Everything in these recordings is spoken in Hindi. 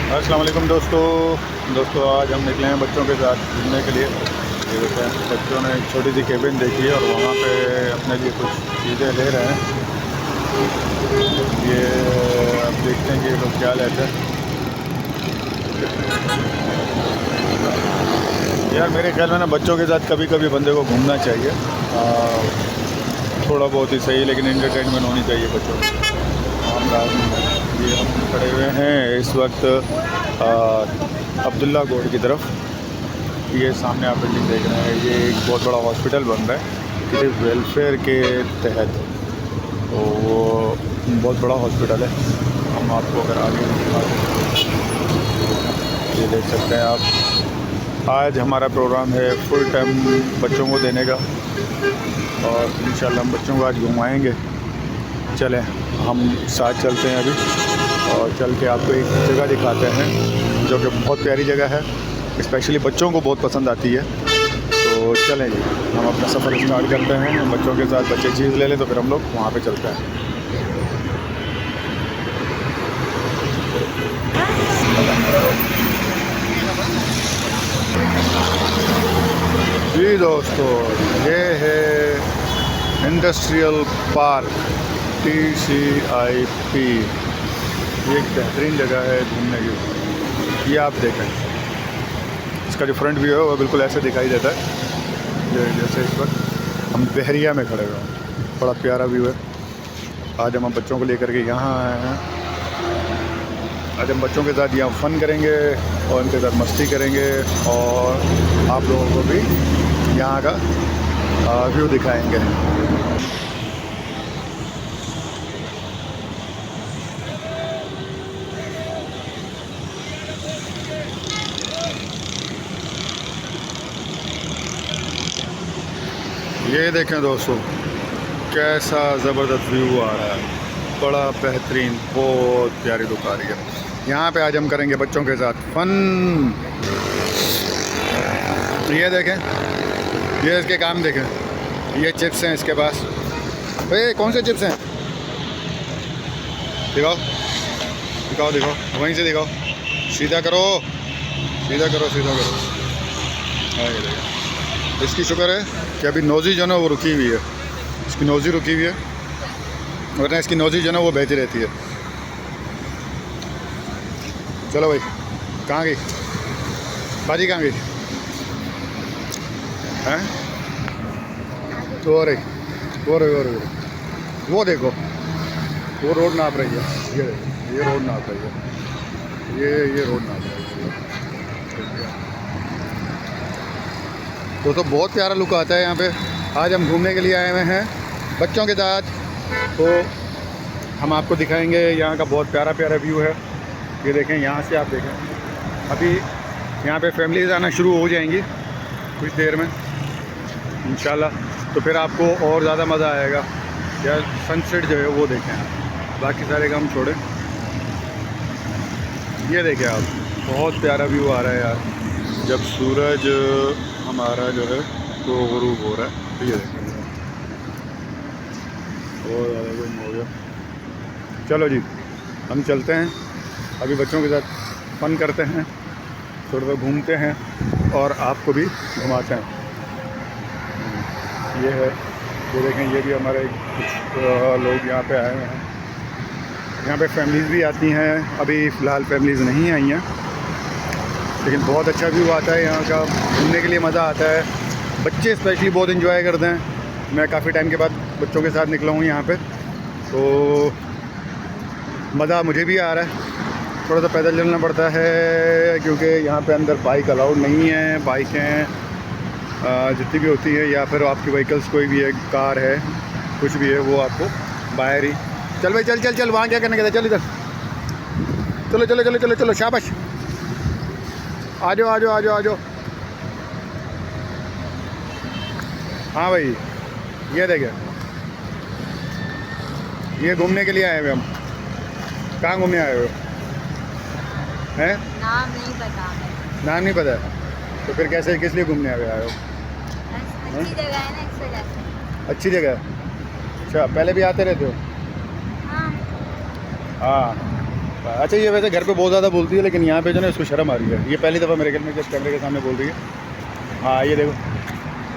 अस्सलाम वालेकुम दोस्तों आज हम निकले हैं बच्चों के साथ घूमने के लिए। ये देखते हैं बच्चों ने एक छोटी सी केबिन देखी है और वहाँ पे अपने लिए कुछ चीज़ें ले रहे हैं। ये अब देखते हैं कि ये लोग क्या लेते हैं। यार मेरे ख्याल में ना बच्चों के साथ कभी कभी बंदे को घूमना चाहिए। थोड़ा बहुत ही सही लेकिन एंटरटेनमेंट होनी चाहिए बच्चों को। ये हम खड़े हुए हैं इस वक्त अब्दुल्ला गोड़ की तरफ। ये सामने आप बिल्डिंग देख रहे हैं, ये एक बहुत बड़ा हॉस्पिटल बन रहा है किसी वेलफेयर के तहत। तो वो बहुत बड़ा हॉस्पिटल है। हम आपको अगर आगे ये देख सकते हैं आप। आज हमारा प्रोग्राम है फुल टाइम बच्चों को देने का और इंशाल्लाह हम बच्चों को आज घुमाएंगे। चलें हम साथ चलते हैं अभी और चल के आपको एक जगह दिखाते हैं जो कि बहुत प्यारी जगह है, स्पेशली बच्चों को बहुत पसंद आती है। तो चलें जी हम अपना सफ़र स्टार्ट करते हैं बच्चों के साथ। बच्चे चीज़ ले लें तो फिर हम लोग वहाँ पे चलते हैं। जी दोस्तों, ये है इंडस्ट्रियल पार्क TCIP। ये एक बेहतरीन जगह है घूमने की। ये आप देखें, इसका जो फ्रंट व्यू है वो बिल्कुल ऐसे दिखाई देता है जैसे इस वक्त हम बहरिया में खड़े हुए हैं। बड़ा प्यारा व्यू है। आज हम बच्चों को लेकर के यहाँ आए हैं। आज हम बच्चों के साथ यहाँ फ़न करेंगे और उनके साथ मस्ती करेंगे और आप लोगों को भी यहाँ का व्यू दिखाएंगे। ये देखें दोस्तों, कैसा ज़बरदस्त व्यू आ रहा है। बड़ा बेहतरीन, बहुत प्यारी दुकान है। यहाँ पे आज हम करेंगे बच्चों के साथ फ़न। ये देखें, ये इसके काम देखें। ये चिप्स हैं इसके पास। भाई कौन से चिप्स हैं? दिखाओ दिखाओ दिखाओ, वहीं से दिखाओ। सीधा करो सीधा करो सीधा करो। हाँ ये देखें, इसकी शुक्र है कि अभी नोज़ी जो है ना वो रुकी हुई है। इसकी नोज़ी रुकी हुई है, वरना इसकी नोज़ी जो है ना वो बहती रहती है। चलो भाई, कहाँ गई बाजी, कहाँ गई हैं? तो हो रही वो देखो, वो रोड नाप रही है। ये रोड नाप रही है। ये रोड नाप रही है। तो बहुत प्यारा लुक आता है यहाँ पे। आज हम घूमने के लिए आए हुए हैं बच्चों के साथ। तो हम आपको दिखाएंगे यहाँ का बहुत प्यारा प्यारा व्यू है। ये देखें, यहाँ से आप देखें, अभी यहाँ पे फैमिलीज़ आना शुरू हो जाएंगी कुछ देर में इंशाल्लाह। तो फिर आपको और ज़्यादा मज़ा आएगा। या सनसेट जो है वो देखें आप, बाकी सारे काम छोड़ें। ये देखें आप, बहुत प्यारा व्यू आ रहा है यार जब सूरज हमारा जो है वो गुरूब हो रहा है। तो ये देखें, बहुत ज़्यादा गुम हो गया। चलो जी हम चलते हैं, अभी बच्चों के साथ फ़न करते हैं, थोड़ा सा घूमते हैं और आपको भी घुमाते हैं। ये है, ये देखें, ये भी हमारे कुछ लोग यहाँ पे आए हुए हैं। यहाँ पे फैमिलीज़ भी आती हैं। अभी फ़िलहाल फैमिलीज़ नहीं आई हैं, लेकिन बहुत अच्छा व्यू आता है यहाँ का। घूमने के लिए मज़ा आता है। बच्चे स्पेशली बहुत एंजॉय करते हैं। मैं काफ़ी टाइम के बाद बच्चों के साथ निकला हूँ यहाँ पे, तो मज़ा मुझे भी आ रहा है। थोड़ा सा पैदल चलना पड़ता है क्योंकि यहाँ पे अंदर बाइक अलाउड नहीं है। बाइकें जितनी भी होती है या फिर आपकी व्हीकल्स कोई भी है, कार है, कुछ भी है, वो आपको बाहर ही। चल भाई चल चल चल, वहाँ क्या करने का था, चल इधर, चलो चलो चलो चलो चलो, शाबाश, आ जाओ आ जाओ आ जाओ आ जाओ। हाँ भाई, ये देखें, ये घूमने के लिए आए हुए हम। कहाँ घूमने आए हुए हैं? नाम नहीं पता। नाम नहीं पता? तो फिर कैसे, किस लिए घूमने आए हो? अच्छी जगह है ना, इस वजह से। अच्छी जगह है। अच्छा, पहले भी आते रहते हो? हाँ। हाँ अच्छा ये वैसे घर पे बहुत ज़्यादा बोलती है, लेकिन यहाँ पे जो ना इसको शर्म आ रही है। ये पहली दफ़ा मेरे ख्याल में जब कैमरे के सामने बोल रही है। हाँ ये देखो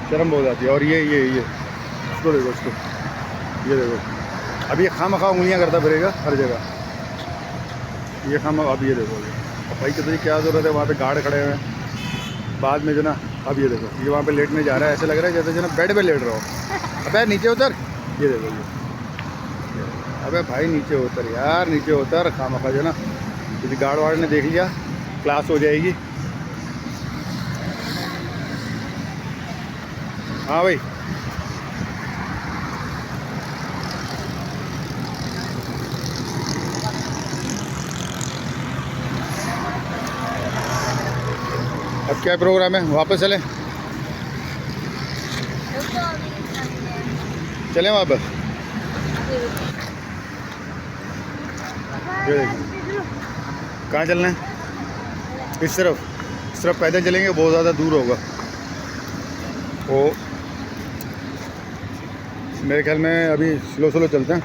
शर्म बहुत आती है। और ये इसको देखो, इसको ये देखो, अब ये खामखा उंगलियाँ करता फिरेगा हर जगह, ये अब ये देखो, अब भाई कितनी क्या ज़रूरत है, वहाँ पे गार्ड खड़े हुए हैं बाद में जो ना। अब ये देखो ये वहाँ पे लेटने जा रहा है, ऐसे लग रहा है जैसे जो ना बेड पे लेट रहा हो। अबे नीचे उतर, ये देखो ये, अबे भाई नीचे उतर यार, नीचे उतर, खामखा जो ना किसी गार्ड वार्ड ने देख लिया क्लास हो जाएगी। हाँ भाई अब क्या प्रोग्राम है, वापस चलें? रुको अभी सामने। चलें वापस? ये देखो कहाँ चलना है? इस तरफ पैदल चलेंगे, बहुत ज़्यादा दूर होगा। तो मेरे ख्याल में अभी स्लो चलते हैं।